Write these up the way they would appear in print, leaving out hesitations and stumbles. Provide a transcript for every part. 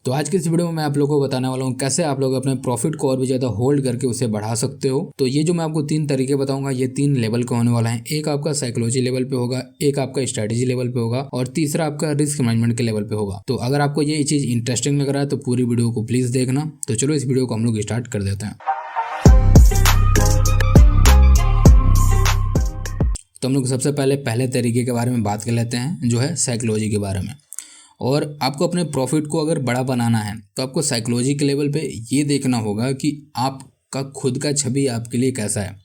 तो आज की इस वीडियो में मैं आप लोगों को बताने वाला हूँ कैसे आप लोग अपने प्रॉफिट को और भी ज़्यादा होल्ड करके उसे बढ़ा सकते हो। तो ये जो मैं आपको 3 तरीके बताऊंगा, ये 3 लेवल के होने वाला है। एक आपका साइकोलॉजी लेवल पे होगा, एक आपका स्ट्रेटेजी लेवल पे होगा और तीसरा आपका रिस्क मैनेजमेंट के लेवल पे होगा। तो अगर आपको ये चीज़ इंटरेस्टिंग लग रहा है तो पूरी वीडियो को प्लीज़ देखना। तो चलो इस वीडियो को हम लोग स्टार्ट कर देते हैं। तो हम लोग सबसे पहले तरीके के बारे में बात कर लेते हैं, जो है साइकोलॉजी के बारे में। और आपको अपने प्रॉफिट को अगर बड़ा बनाना है तो आपको साइकोलॉजी के लेवल पे ये देखना होगा कि आपका खुद का छवि आपके लिए कैसा है।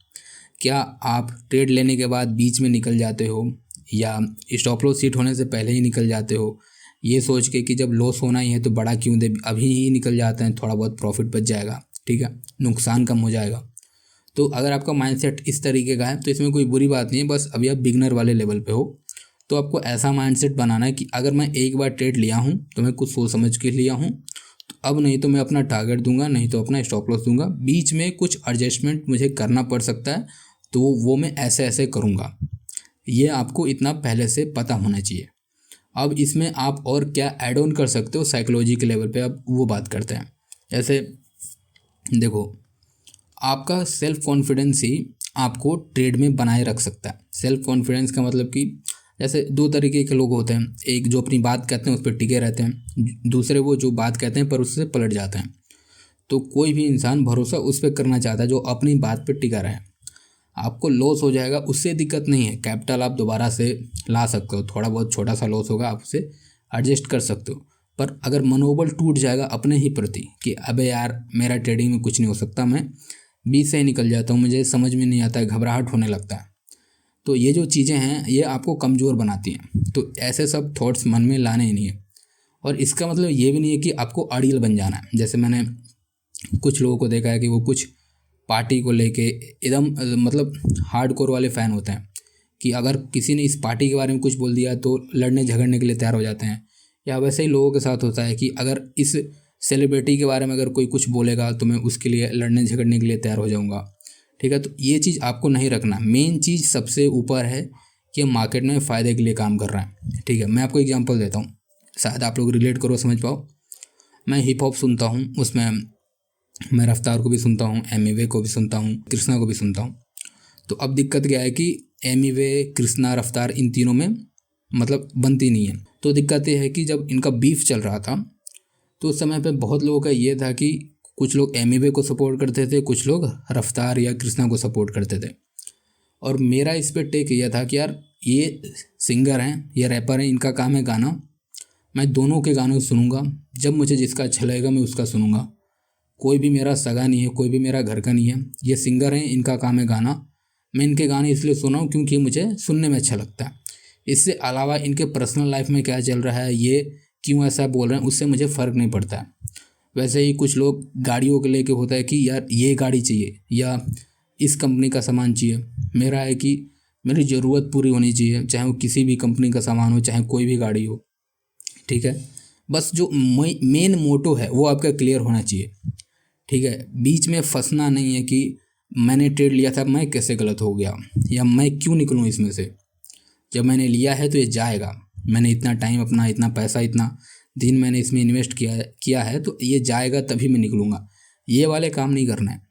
क्या आप ट्रेड लेने के बाद बीच में निकल जाते हो या स्टॉप लॉस हिट होने से पहले ही निकल जाते हो, ये सोच के कि जब लॉस होना ही है तो बड़ा क्यों दे, अभी ही निकल जाते हैं, थोड़ा बहुत प्रॉफिट बच जाएगा, ठीक है, नुकसान कम हो जाएगा। तो अगर आपका माइंडसेट इस तरीके का है तो इसमें कोई बुरी बात नहीं है, बस अभी आप बिगनर वाले लेवल पे हो। तो आपको ऐसा माइंडसेट बनाना है कि अगर मैं एक बार ट्रेड लिया हूँ तो मैं कुछ सोच समझ के लिया हूँ, तो अब नहीं तो मैं अपना टारगेट दूंगा, नहीं तो अपना स्टॉप लॉस दूंगा। बीच में कुछ एडजस्टमेंट मुझे करना पड़ सकता है तो वो मैं ऐसे ऐसे करूँगा। ये आपको इतना पहले से पता होना चाहिए। अब इसमें आप और क्या ऐड ऑन कर सकते हो साइकोलॉजी के लेवल पे, अब वो बात करते हैं। जैसे देखो, आपका सेल्फ कॉन्फिडेंस ही आपको ट्रेड में बनाए रख सकता है। सेल्फ कॉन्फिडेंस का मतलब कि जैसे 2 तरीके के लोग होते हैं, एक जो अपनी बात कहते हैं उस पर टिके रहते हैं, दूसरे वो जो बात कहते हैं पर उससे पलट जाते हैं। तो कोई भी इंसान भरोसा उस पर करना चाहता है जो अपनी बात पर टिका रहे। आपको लॉस हो जाएगा उससे दिक्कत नहीं है, कैपिटल आप दोबारा से ला सकते हो, थोड़ा बहुत छोटा सा लॉस होगा आप उसे एडजस्ट कर सकते हो। पर अगर मनोबल टूट जाएगा अपने ही प्रति कि अबे यार मेरा ट्रेडिंग में कुछ नहीं हो सकता, मैं बीच से ही निकल जाता हूँ, मुझे समझ में नहीं आता है, घबराहट होने लगता है, तो ये जो चीज़ें हैं ये आपको कमज़ोर बनाती हैं। तो ऐसे सब थॉट्स मन में लाने ही नहीं है। और इसका मतलब ये भी नहीं है कि आपको अड़ियल बन जाना है। जैसे मैंने कुछ लोगों को देखा है कि वो कुछ पार्टी को लेके एकदम मतलब हार्डकोर वाले फ़ैन होते हैं कि अगर किसी ने इस पार्टी के बारे में कुछ बोल दिया तो लड़ने झगड़ने के लिए तैयार हो जाते हैं। या वैसे ही लोगों के साथ होता है कि अगर इस सेलिब्रिटी के बारे में अगर कोई कुछ बोलेगा तो मैं उसके लिए लड़ने झगड़ने के लिए तैयार हो जाऊँगा, ठीक है। तो ये चीज़ आपको नहीं रखना। मेन चीज़ सबसे ऊपर है कि मार्केट में फ़ायदे के लिए काम कर रहा है, ठीक है। मैं आपको एग्जांपल देता हूँ, शायद आप लोग रिलेट करो, समझ पाओ। मैं हिप हॉप सुनता हूँ, उसमें मैं रफ्तार को भी सुनता हूँ, एमिवे को भी सुनता हूँ, कृष्णा को भी सुनता हूँ। तो अब दिक्कत क्या है कि एमिवे, कृष्णा, रफ्तार इन तीनों में मतलब बनती नहीं है। तो दिक्कत ये है कि जब इनका बीफ चल रहा था तो उस समय पे बहुत लोगों का ये था कि कुछ लोग एमिवे को सपोर्ट करते थे, कुछ लोग रफ्तार या कृष्णा को सपोर्ट करते थे। और मेरा इस पर टेक यह था कि यार ये सिंगर हैं, ये रैपर हैं, इनका काम है गाना, मैं दोनों के गानों सुनूंगा, जब मुझे जिसका अच्छा लगेगा मैं उसका सुनूंगा। कोई भी मेरा सगा नहीं है, कोई भी मेरा घर का नहीं है, ये सिंगर हैं, इनका काम है गाना, मैं इनके गाने इसलिए सुना हूँ क्योंकि मुझे सुनने में अच्छा लगता है। इससे अलावा इनके पर्सनल लाइफ में क्या चल रहा है, ये क्यों ऐसा बोल रहे हैं, उससे मुझे फ़र्क नहीं पड़ता है। वैसे ही कुछ लोग गाड़ियों के लेके होता है कि यार ये गाड़ी चाहिए या इस कंपनी का सामान चाहिए। मेरा है कि मेरी ज़रूरत पूरी होनी चाहिए, चाहे वो किसी भी कंपनी का सामान हो, चाहे कोई भी गाड़ी हो, ठीक है। बस जो मेन मोटो है वो आपका क्लियर होना चाहिए, ठीक है। बीच में फंसना नहीं है कि मैंने ट्रेड लिया था, मैं कैसे गलत हो गया या मैं क्यों निकलूँ इसमें से। जब मैंने लिया है तो ये जाएगा, मैंने इतना टाइम, अपना इतना पैसा, इतना दिन मैंने इसमें इन्वेस्ट किया है तो ये जाएगा तभी मैं निकलूँगा। ये वाले काम नहीं करना है।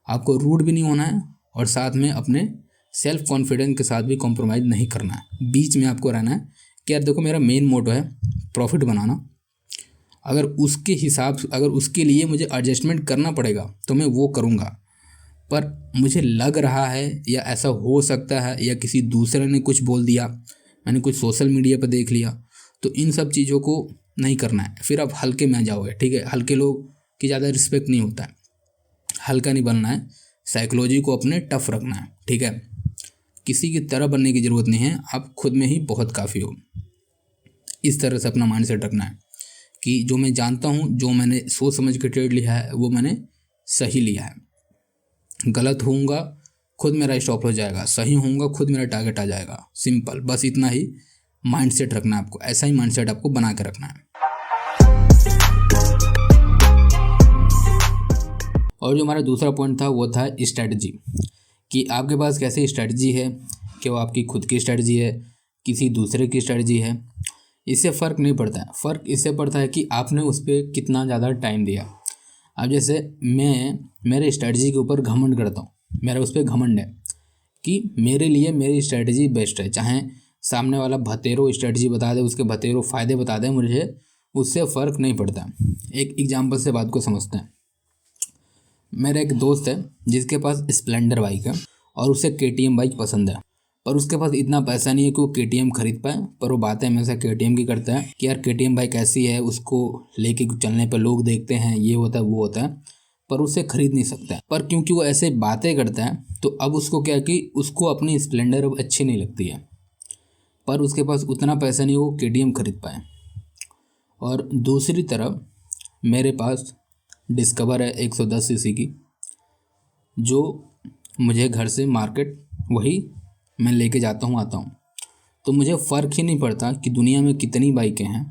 आपको रूड भी नहीं होना है और साथ में अपने सेल्फ कॉन्फिडेंस के साथ भी कॉम्प्रोमाइज़ नहीं करना है। बीच में आपको रहना है कि यार देखो मेरा मेन मोटो है प्रॉफिट बनाना, अगर उसके हिसाब से, अगर उसके लिए मुझे एडजस्टमेंट करना पड़ेगा तो मैं वो करूँगा। पर मुझे लग रहा है या ऐसा हो सकता है या किसी दूसरे ने कुछ बोल दिया, मैंने कुछ सोशल मीडिया पर देख लिया, तो इन सब चीज़ों को नहीं करना है। फिर आप हल्के में आ जाओगे, ठीक है। हल्के लोग की ज़्यादा रिस्पेक्ट नहीं होता है, हल्का नहीं बनना है, साइकोलॉजी को अपने टफ रखना है, ठीक है। किसी की तरह बनने की ज़रूरत नहीं है, आप खुद में ही बहुत काफ़ी हो। इस तरह से अपना माइंडसेट रखना है कि जो मैं जानता हूँ, जो मैंने सोच समझ के ट्रेड लिया है वो मैंने सही लिया है। गलत होऊंगा खुद मेरा स्टॉप हो जाएगा, सही होऊंगा खुद मेरा टारगेट आ जाएगा। सिंपल, बस इतना ही माइंडसेट रखना है आपको, ऐसा ही माइंडसेट आपको बना के रखना है। और जो हमारा दूसरा पॉइंट था वो था स्ट्रेटजी, कि आपके पास कैसी स्ट्रेटजी है, कि वो आपकी खुद की स्ट्रेटजी है, किसी दूसरे की स्ट्रेटजी है, इससे फ़र्क नहीं पड़ता है। फ़र्क इससे पड़ता है कि आपने उस पर कितना ज़्यादा टाइम दिया। अब जैसे मैं मेरे स्ट्रेटजी के ऊपर घमंड करता हूँ, मेरा उस पर घमंड है कि मेरे लिए मेरी स्ट्रेटजी बेस्ट है, चाहे सामने वाला भतेरो स्ट्रेटजी बता दे, उसके भतेरो फ़ायदे बता दे, मुझे उससे फ़र्क नहीं पड़ता। एक एग्जांपल से बात को समझते हैं। मेरा एक दोस्त है जिसके पास स्प्लेंडर बाइक है और उसे KTM बाइक पसंद है, पर उसके पास इतना पैसा नहीं है कि वो KTM खरीद पाए। पर वो बातें हमेशा KTM की करता है कि यार KTM बाइक ऐसी है, उसको लेके चलने पर लोग देखते हैं, ये होता है वो होता है, पर उसे खरीद नहीं सकता है। पर क्योंकि वो ऐसे बातें करता है तो अब उसको क्या कि उसको अपनी स्प्लेंडर अब अच्छी नहीं लगती है, पर उसके पास उतना पैसा नहीं वो KTM खरीद पाए। और दूसरी तरफ मेरे पास डिस्कवर है 110 सीसी की, जो मुझे घर से मार्केट वही मैं लेके जाता हूँ आता हूँ। तो मुझे फ़र्क ही नहीं पड़ता कि दुनिया में कितनी बाइकें हैं,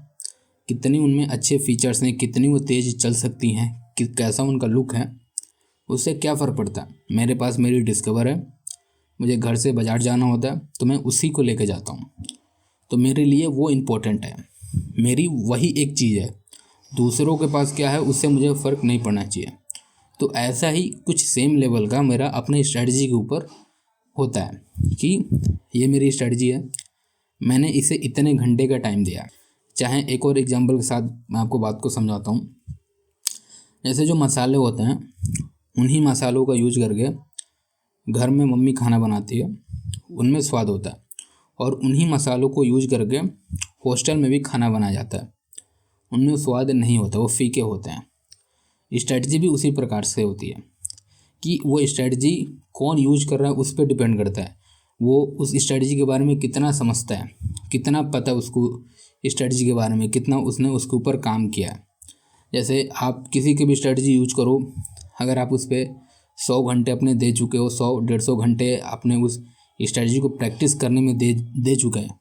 कितनी उनमें अच्छे फीचर्स हैं, कितनी वो तेज़ चल सकती हैं, कि कैसा उनका लुक है, उससे क्या फ़र्क पड़ता है। मेरे पास मेरी डिस्कवर है, मुझे घर से बाज़ार जाना होता है तो मैं उसी को लेके जाता हूँ, तो मेरे लिए वो इम्पोर्टेंट है, मेरी वही एक चीज़ है। दूसरों के पास क्या है उससे मुझे फ़र्क नहीं पड़ना चाहिए। तो ऐसा ही कुछ सेम लेवल का मेरा अपने स्ट्रेटजी के ऊपर होता है कि ये मेरी स्ट्रेटजी है, मैंने इसे इतने घंटे का टाइम दिया। चाहे एक और एग्जांपल के साथ मैं आपको बात को समझाता हूँ। जैसे जो मसाले होते हैं, उन्हीं मसालों का यूज करके घर में मम्मी खाना बनाती है, उनमें स्वाद होता है, और उन्हीं मसालों को यूज करके हॉस्टल में भी खाना बनाया जाता है, उनमें स्वाद नहीं होता, वो फीके होते हैं। स्ट्रेटजी भी उसी प्रकार से होती है कि वो स्ट्रेटजी कौन यूज कर रहा है उस पर डिपेंड करता है, वो उस स्ट्रेटजी के बारे में कितना समझता है, कितना पता है उसको स्ट्रेटजी के बारे में, कितना उसने उसके ऊपर काम किया है। जैसे आप किसी की भी स्ट्रेटजी यूज करो, अगर आप उस पर 100 घंटे अपने दे चुके हो, 100-150 घंटे आपने उस स्ट्रेटजी को प्रैक्टिस करने में दे चुके हैं,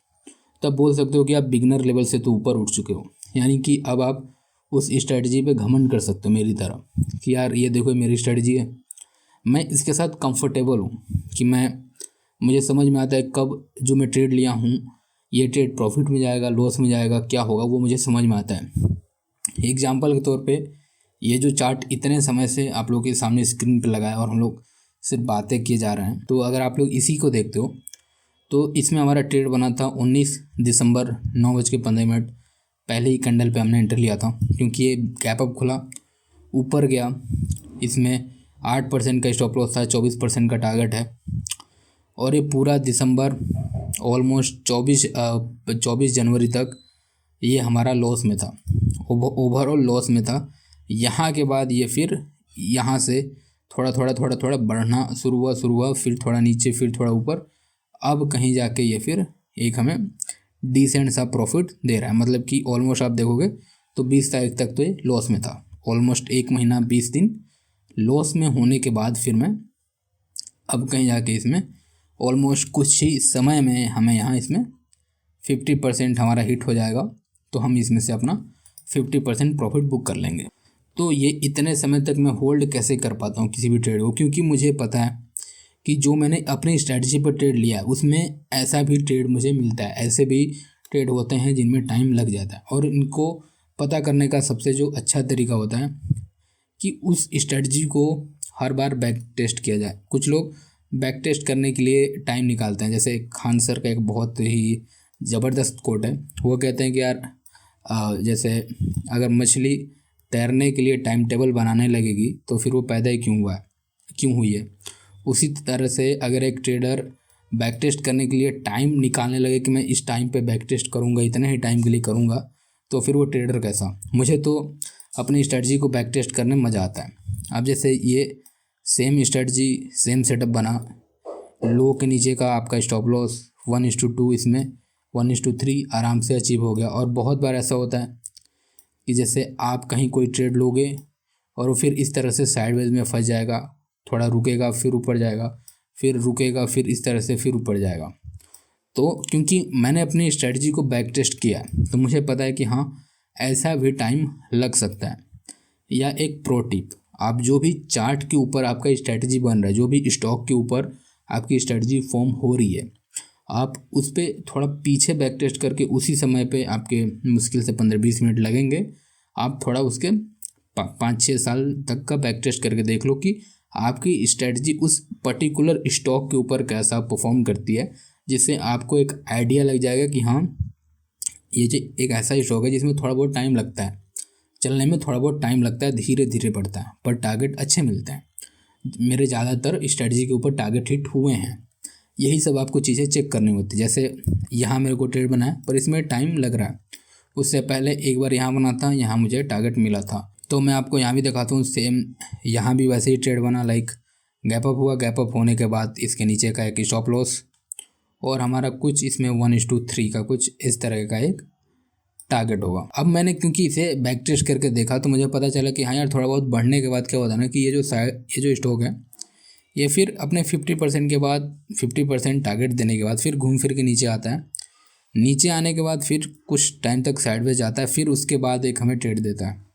तब बोल सकते हो कि आप बिगनर लेवल से तो ऊपर उठ चुके हो। यानी कि अब आप उस स्ट्रेटजी पे घमंड कर सकते हो मेरी तरह कि यार ये देखो मेरी स्ट्रेटजी है, मैं इसके साथ कंफर्टेबल हूँ, कि मुझे समझ में आता है कब जो मैं ट्रेड लिया हूँ ये ट्रेड प्रॉफिट में जाएगा, लॉस में जाएगा, क्या होगा वो मुझे समझ में आता है। एग्जाम्पल के तौर पे ये जो चार्ट इतने समय से आप लोग के सामने स्क्रीन पर लगा है और हम लोग सिर्फ बातें किए जा रहे हैं, तो अगर आप लोग इसी को देखते हो तो इसमें हमारा ट्रेड बना था 19 दिसंबर 9:15 पहले ही कैंडल पे हमने एंटर लिया था, क्योंकि ये गैप अप खुला, ऊपर गया, इसमें 8% का स्टॉप लॉस था, 24% का टारगेट है, और ये पूरा दिसंबर ऑलमोस्ट 24 जनवरी तक ये हमारा लॉस में था, ओवरऑल लॉस में था। यहाँ के बाद ये फिर यहाँ से थोड़ा बढ़ना शुरू हुआ, फिर थोड़ा नीचे, फिर थोड़ा ऊपर, अब कहीं जाके ये फिर एक हमें डिसेंट सा प्रॉफिट दे रहा है। मतलब कि ऑलमोस्ट आप देखोगे तो 20 तारीख तक तो ये लॉस में था, ऑलमोस्ट 1 महीना 20 दिन लॉस में होने के बाद फिर मैं अब कहीं जाके इसमें ऑलमोस्ट कुछ ही समय में हमें यहाँ इसमें 50% हमारा हिट हो जाएगा, तो हम इसमें से अपना 50% प्रॉफिट बुक कर लेंगे। तो ये इतने समय तक मैं होल्ड कैसे कर पाता हूँ किसी भी ट्रेड को, क्योंकि मुझे पता है कि जो मैंने अपनी स्ट्रैटेजी पर ट्रेड लिया है उसमें ऐसा भी ट्रेड मुझे मिलता है, ऐसे भी ट्रेड होते हैं जिनमें टाइम लग जाता है, और इनको पता करने का सबसे जो अच्छा तरीका होता है कि उस स्ट्रैटेजी को हर बार बैक टेस्ट किया जाए। कुछ लोग बैक टेस्ट करने के लिए टाइम निकालते हैं, जैसे खान सर का एक बहुत ही ज़बरदस्त कोट है, वो कहते हैं कि यार जैसे अगर मछली तैरने के लिए टाइम टेबल बनाने लगेगी तो फिर वो पैदा ही क्यों हुई है। उसी तरह से अगर एक ट्रेडर बैक टेस्ट करने के लिए टाइम निकालने लगे कि मैं इस टाइम पे बैक टेस्ट करूँगा, इतने ही टाइम के लिए करूँगा, तो फिर वो ट्रेडर कैसा। मुझे तो अपनी स्ट्रेटजी को बैक टेस्ट करने में मज़ा आता है। अब जैसे ये सेम स्ट्रेटजी सेम सेटअप बना, लो के नीचे का आपका स्टॉप लॉस 1:2, इसमें 1:3 आराम से अचीव हो गया। और बहुत बार ऐसा होता है कि जैसे आप कहीं कोई ट्रेड लोगे और वो फिर इस तरह से साइडवेज में फंस जाएगा, थोड़ा रुकेगा फिर ऊपर जाएगा, फिर रुकेगा फिर इस तरह से फिर ऊपर जाएगा। तो क्योंकि मैंने अपनी स्ट्रेटजी को बैक टेस्ट किया तो मुझे पता है कि हाँ ऐसा भी टाइम लग सकता है। या एक प्रो टिप, आप जो भी चार्ट के ऊपर आपका स्ट्रेटजी बन रहा है, जो भी स्टॉक के ऊपर आपकी स्ट्रेटजी फॉर्म हो रही है, आप उस पर थोड़ा पीछे बैक टेस्ट करके उसी समय पे आपके मुश्किल से 15-20 मिनट लगेंगे। आप थोड़ा उसके 5-6 साल तक का बैक टेस्ट करके देख लो कि आपकी स्ट्रेटजी उस पर्टिकुलर स्टॉक के ऊपर कैसा परफॉर्म करती है, जिससे आपको एक आइडिया लग जाएगा कि हाँ ये जो एक ऐसा स्टॉक है जिसमें थोड़ा बहुत टाइम लगता है चलने में, थोड़ा बहुत टाइम लगता है, धीरे धीरे बढ़ता है, पर टारगेट अच्छे मिलते हैं। मेरे ज़्यादातर स्ट्रेटजी के ऊपर टारगेट हिट हुए हैं। यही सब आपको चीज़ें चेक करनी होती है। जैसे यहाँ मेरे को ट्रेड बना है पर इसमें टाइम लग रहा है, उससे पहले एक बार यहाँ बना था, यहाँ मुझे टारगेट मिला था। तो मैं आपको यहाँ भी दिखाता हूँ, सेम यहाँ भी वैसे ही ट्रेड बना, लाइक गैप अप हुआ, गैप अप होने के बाद इसके नीचे का एक स्टॉप लॉस और हमारा कुछ इसमें 1:3 का कुछ इस तरह का एक टारगेट होगा। अब मैंने क्योंकि इसे बैक टेस्ट करके देखा तो मुझे पता चला कि हाँ यार थोड़ा बहुत बढ़ने के बाद क्या होता है ना कि ये जो स्टॉक है ये फिर अपने 50% के बाद 50% टारगेट देने के बाद फिर घूम फिर के नीचे आता है। नीचे आने के बाद फिर कुछ टाइम तक साइडवेज जाता है, फिर उसके बाद एक हमें ट्रेड देता है।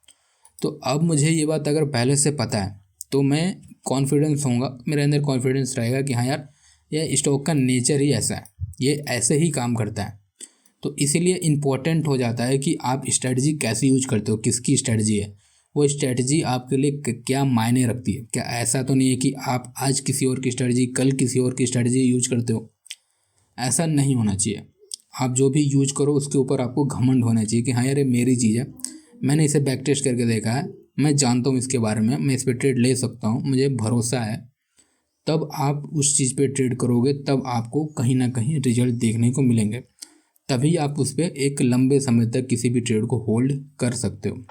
तो अब मुझे ये बात अगर पहले से पता है तो मैं कॉन्फिडेंस होऊंगा, मेरे अंदर कॉन्फिडेंस रहेगा कि हाँ यार ये स्टॉक का नेचर ही ऐसा है, ये ऐसे ही काम करता है। तो इसीलिए इम्पोर्टेंट हो जाता है कि आप स्ट्रेटजी कैसे यूज करते हो, किसकी स्ट्रेटजी है, वो स्ट्रेटजी आपके लिए क्या मायने रखती है। क्या ऐसा तो नहीं है कि आप आज किसी और की स्ट्रेटजी कल किसी और की स्ट्रेटजी यूज करते हो, ऐसा नहीं होना चाहिए। आप जो भी यूज करो उसके ऊपर आपको घमंड होना चाहिए कि हाँ यार ये मेरी चीज़ है, मैंने इसे बैक टेस्ट करके देखा है, मैं जानता हूँ इसके बारे में, मैं इस पर ट्रेड ले सकता हूँ, मुझे भरोसा है। तब आप उस चीज़ पे ट्रेड करोगे, तब आपको कहीं ना कहीं रिजल्ट देखने को मिलेंगे, तभी आप उस पर एक लंबे समय तक किसी भी ट्रेड को होल्ड कर सकते हो।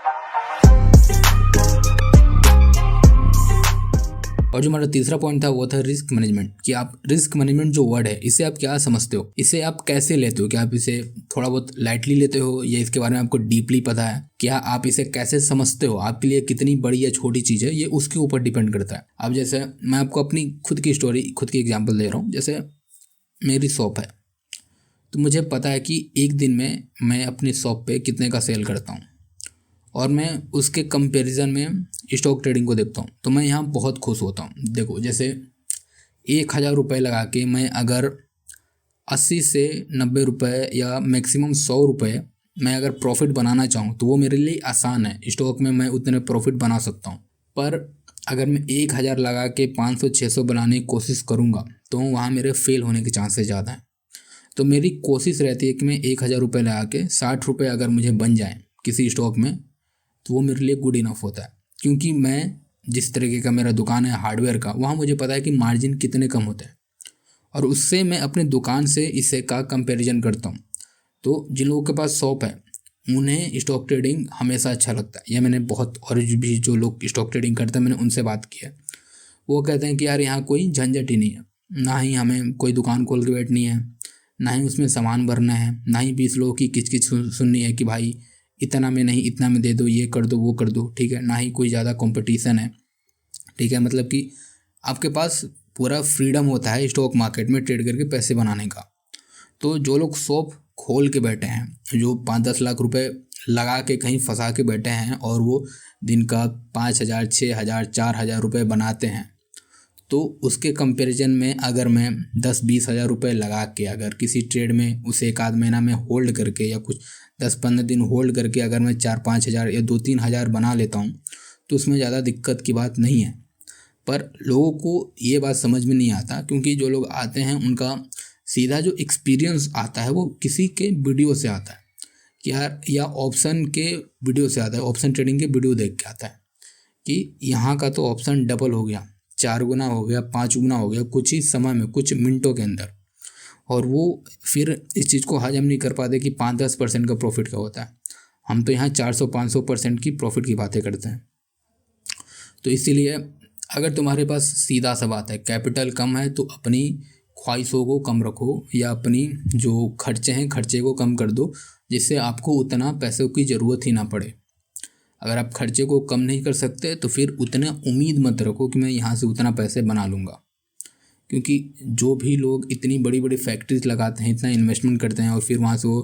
और जो हमारा तीसरा पॉइंट था वो था रिस्क मैनेजमेंट, कि आप रिस्क मैनेजमेंट जो वर्ड है इसे आप क्या समझते हो, इसे आप कैसे लेते हो, क्या आप इसे थोड़ा बहुत लाइटली लेते हो या इसके बारे में आपको डीपली पता है, क्या आप इसे कैसे समझते हो, आपके लिए कितनी बड़ी या छोटी चीज़ है, ये उसके ऊपर डिपेंड करता है। अब जैसे मैं आपको अपनी खुद की स्टोरी, खुद की एग्जाम्पल दे रहा हूँ। जैसे मेरी शॉप है तो मुझे पता है कि एक दिन में मैं अपनी शॉप पे कितने का सेल करता हूँ और मैं उसके कंपैरिजन में स्टॉक ट्रेडिंग को देखता हूँ तो मैं यहाँ बहुत खुश होता हूँ। देखो जैसे 1,000 रुपये लगा के मैं अगर 80 से 90 रुपये या मैक्सिमम 100 रुपये मैं अगर प्रॉफिट बनाना चाहूँ तो वो मेरे लिए आसान है, स्टॉक में मैं उतने प्रॉफिट बना सकता हूँ। पर अगर मैं 1,000 लगा के 500-600 बनाने की कोशिश करूँगा तो वहाँ मेरे फेल होने के चांसेस ज़्यादा हैं। तो मेरी कोशिश रहती है कि मैं 1,000 रुपये लगा के 60 रुपये अगर मुझे बन जाए किसी स्टॉक में तो वो मेरे लिए गुड इनफ होता है। क्योंकि मैं जिस तरीके का मेरा दुकान है हार्डवेयर का, वहाँ मुझे पता है कि मार्जिन कितने कम होते हैं और उससे मैं अपने दुकान से इसे का कंपैरिजन करता हूँ। तो जिन लोगों के पास शॉप है उन्हें स्टॉक ट्रेडिंग हमेशा अच्छा लगता है। यह मैंने बहुत, और भी जो लोग स्टॉक ट्रेडिंग करते हैं मैंने उनसे बात की है, वो कहते हैं कि यार यहाँ कोई झंझट ही नहीं है, ना ही हमें कोई दुकान खोल के बैठनी है, ना ही उसमें सामान भरना है, ना ही 20 लोगों की किचकिच सुननी है कि भाई इतना में नहीं इतना में दे दो, ये कर दो वो कर दो, ठीक है। ना ही कोई ज़्यादा कंपटीशन है, ठीक है। मतलब कि आपके पास पूरा फ्रीडम होता है स्टॉक मार्केट में ट्रेड करके पैसे बनाने का। तो जो लोग शॉप खोल के बैठे हैं, जो 5-10 लाख रुपए लगा के कहीं फंसा के बैठे हैं और वो दिन का 5,000, 6,000, 4,000 रुपये बनाते हैं, तो उसके कंपैरिजन में अगर मैं 10-20 हज़ार रुपये लगा के अगर किसी ट्रेड में उसे एक आध महीना में होल्ड करके या कुछ 10-15 दिन होल्ड करके अगर मैं 4-5 हज़ार या 2-3 हज़ार बना लेता हूँ तो उसमें ज़्यादा दिक्कत की बात नहीं है। पर लोगों को ये बात समझ में नहीं आता, क्योंकि जो लोग आते हैं उनका सीधा जो एक्सपीरियंस आता है वो किसी के वीडियो से आता है कि यार, या ऑप्शन के वीडियो से आता है, ऑप्शन ट्रेडिंग के वीडियो देख के आता है कि यहाँ का तो ऑप्शन डबल हो गया, 4 गुना हो गया, 5 गुना हो गया कुछ ही समय में, कुछ मिनटों के अंदर। और वो फिर इस चीज़ को हजम नहीं कर पाते कि 5-10% का प्रॉफिट का होता है। हम तो यहाँ 400-500% की प्रॉफिट की बातें करते हैं। तो इसीलिए अगर तुम्हारे पास सीधा सा बात है, कैपिटल कम है तो अपनी ख्वाहिशों को कम रखो या अपनी जो खर्चे हैं खर्चे को कम कर दो, जिससे आपको उतना पैसों की ज़रूरत ही ना पड़े। अगर आप खर्चे को कम नहीं कर सकते तो फिर उतना उम्मीद मत रखो कि मैं यहाँ से उतना पैसे बना लूँगा, क्योंकि जो भी लोग इतनी बड़ी बड़ी फैक्ट्रीज लगाते हैं, इतना इन्वेस्टमेंट करते हैं और फिर वहाँ से वो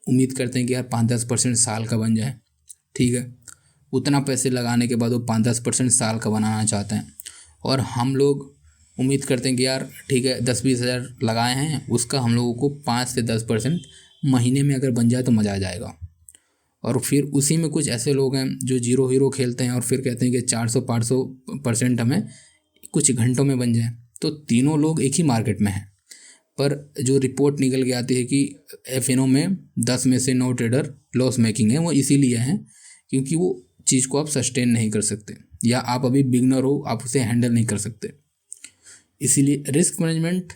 उम्मीद करते हैं कि यार 5-10% साल का बन जाए, ठीक है। उतना पैसे लगाने के बाद वो 5-10% साल का बनाना चाहते हैं। और हम लोग उम्मीद करते हैं कि यार ठीक है 10-20 हज़ार लगाए हैं, उसका हम लोगों को 5 से 10% महीने में अगर बन जाए तो मज़ा आ जाएगा। और फिर उसी में कुछ ऐसे लोग हैं जो जीरो हीरो खेलते हैं और फिर कहते हैं कि 400-500% हमें कुछ घंटों में बन जाए। तो तीनों लोग एक ही मार्केट में हैं, पर जो रिपोर्ट निकल के आती है कि एफएनओ में 10 में से 9 ट्रेडर लॉस मेकिंग है, वो इसीलिए हैं क्योंकि वो चीज़ को आप सस्टेन नहीं कर सकते, या आप अभी बिगनर हो, आप उसे हैंडल नहीं कर सकते। इसीलिए रिस्क मैनेजमेंट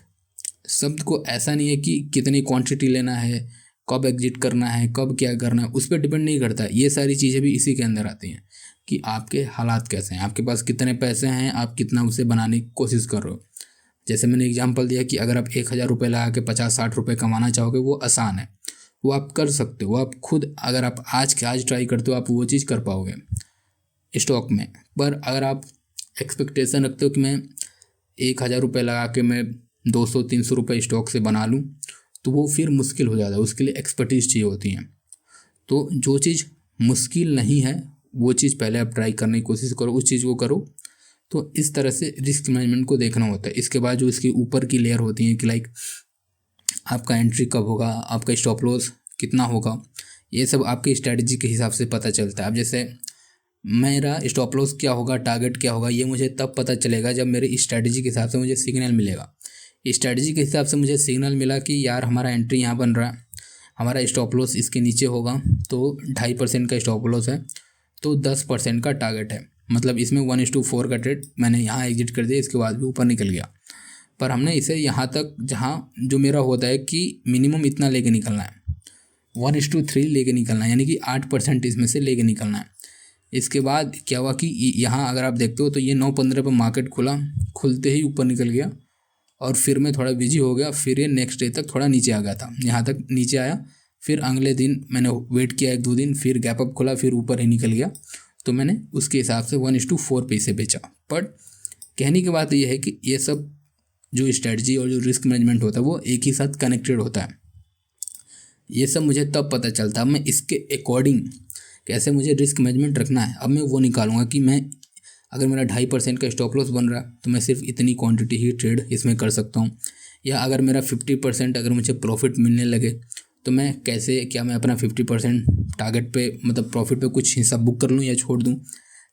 शब्द को ऐसा नहीं है कि कितनी क्वांटिटी लेना है, कब एग्जिट करना है, कब क्या करना है, उस पर डिपेंड नहीं करता है। ये सारी चीज़ें भी इसी के अंदर आती हैं कि आपके हालात कैसे हैं, आपके पास कितने पैसे हैं, आप कितना उसे बनाने की कोशिश कर रहे हो। जैसे मैंने एग्जांपल दिया कि अगर आप 1,000 रुपये लगा के 50-60 रुपये कमाना चाहोगे, वो आसान है, वो आप कर सकते हो। आप खुद अगर आप आज के आज ट्राई करते हो, आप वो चीज़ कर पाओगे स्टॉक में। पर अगर आप एक्सपेक्टेशन रखते हो कि मैं 1,000 रुपये लगा के मैं 200-300 रुपये स्टॉक से बना लूँ, तो वो फिर मुश्किल हो जाता है, उसके लिए एक्सपर्टीज़ चाहिए होती हैं। तो जो चीज़ मुश्किल नहीं है वो चीज़ पहले आप ट्राई करने की कोशिश करो, उस चीज़ को करो। तो इस तरह से रिस्क मैनेजमेंट को देखना होता है। इसके बाद जो इसकी ऊपर की लेयर होती है कि लाइक आपका एंट्री कब होगा, आपका स्टॉप लॉस कितना होगा, ये सब आपकी स्ट्रैटेजी के हिसाब से पता चलता है। अब जैसे मेरा स्टॉप लॉस क्या होगा, टारगेट क्या होगा, ये मुझे तब पता चलेगा जब मेरी स्ट्रैटेजी के हिसाब से मुझे सिग्नल मिलेगा। स्ट्रैटेजी के हिसाब से मुझे सिग्नल मिला कि यार हमारा एंट्री यहाँ बन रहा है, हमारा स्टॉप लॉस इसके नीचे होगा, तो 2.5% का स्टॉप लॉस है, तो 10% का टारगेट है। मतलब इसमें 1:4 का ट्रेड मैंने यहाँ एग्जिट कर दिया, इसके बाद भी ऊपर निकल गया। पर हमने इसे यहाँ तक जहाँ जो मेरा होता है कि मिनिमम इतना लेके निकलना है, 1:3 लेके निकलना है, यानी कि 8% इसमें से लेके निकलना है। इसके बाद क्या हुआ कि यहाँ अगर आप देखते हो तो ये 9:15 पर मार्केट खुला, खुलते ही ऊपर निकल गया और फिर मैं थोड़ा बिजी हो गया। फिर ये नेक्स्ट डे तक थोड़ा नीचे आ गया था, यहाँ तक नीचे आया। फिर अगले दिन मैंने वेट किया 1-2 दिन, फिर गैप अप खुला, फिर ऊपर ही निकल गया। तो मैंने उसके हिसाब से 1:4 पे इसे बेचा। बट कहने की बात यह है कि ये सब जो स्ट्रेटजी और जो रिस्क मैनेजमेंट होता है वो एक ही साथ कनेक्टेड होता है। ये सब मुझे तब पता चलता है, मैं इसके अकॉर्डिंग कैसे मुझे रिस्क मैनेजमेंट रखना है। अब मैं वो निकालूंगा कि मैं अगर मेरा 2.5% का स्टॉप लॉस बन रहा है तो मैं सिर्फ इतनी क्वांटिटी ही ट्रेड इसमें कर सकता हूँ। या अगर मेरा 50% अगर मुझे प्रॉफिट मिलने लगे तो मैं कैसे, क्या मैं अपना 50% टारगेट पे मतलब प्रॉफिट पे कुछ हिस्सा बुक कर लूँ या छोड़ दूँ।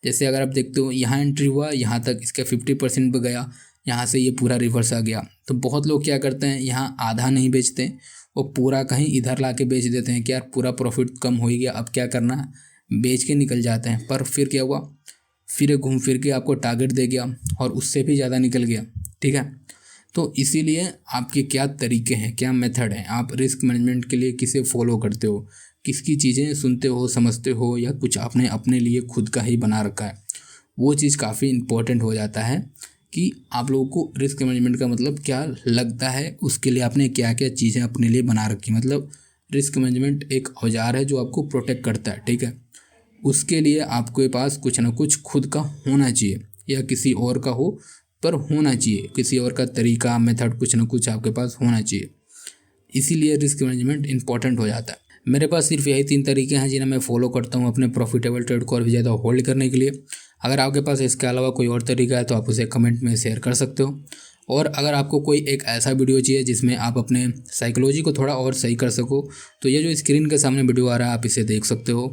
जैसे अगर आप देखते हो यहाँ एंट्री हुआ, यहाँ तक इसका 50% पे गया, यहाँ से ये पूरा रिवर्स आ गया। तो बहुत लोग क्या करते हैं, यहाँ आधा नहीं बेचते, वो पूरा कहीं इधर ला के बेच देते हैं कि यार पूरा प्रॉफिट कम हो ही गया, अब क्या करना है, बेच के निकल जाते हैं। पर फिर क्या हुआ, फिर घूम फिर के आपको टारगेट दे गया और उससे भी ज़्यादा निकल गया। ठीक है, तो इसीलिए आपके क्या तरीके हैं, क्या मेथड हैं, आप रिस्क मैनेजमेंट के लिए किसे फॉलो करते हो, किसकी चीज़ें सुनते हो, समझते हो, या कुछ आपने अपने लिए खुद का ही बना रखा है, वो चीज़ काफ़ी इम्पोर्टेंट हो जाता है कि आप लोगों को रिस्क मैनेजमेंट का मतलब क्या लगता है, उसके लिए आपने क्या क्या चीज़ें अपने लिए बना रखी। मतलब रिस्क मैनेजमेंट एक औजार है जो आपको प्रोटेक्ट करता है। ठीक है, उसके लिए आपके पास कुछ ना कुछ खुद का होना चाहिए, या किसी और का हो पर होना चाहिए, किसी और का तरीका, मेथड, कुछ ना कुछ आपके पास होना चाहिए। इसीलिए रिस्क मैनेजमेंट इंपॉर्टेंट हो जाता है। मेरे पास सिर्फ यही 3 तरीके हैं जिन्हें मैं फॉलो करता हूँ अपने प्रॉफिटेबल ट्रेड को और भी ज़्यादा होल्ड करने के लिए। अगर आपके पास इसके अलावा कोई और तरीका है तो आप उसे कमेंट में शेयर कर सकते हो। और अगर आपको कोई एक ऐसा वीडियो चाहिए जिसमें आप अपने साइकोलॉजी को थोड़ा और सही कर सको, तो ये जो स्क्रीन के सामने वीडियो आ रहा है आप इसे देख सकते हो।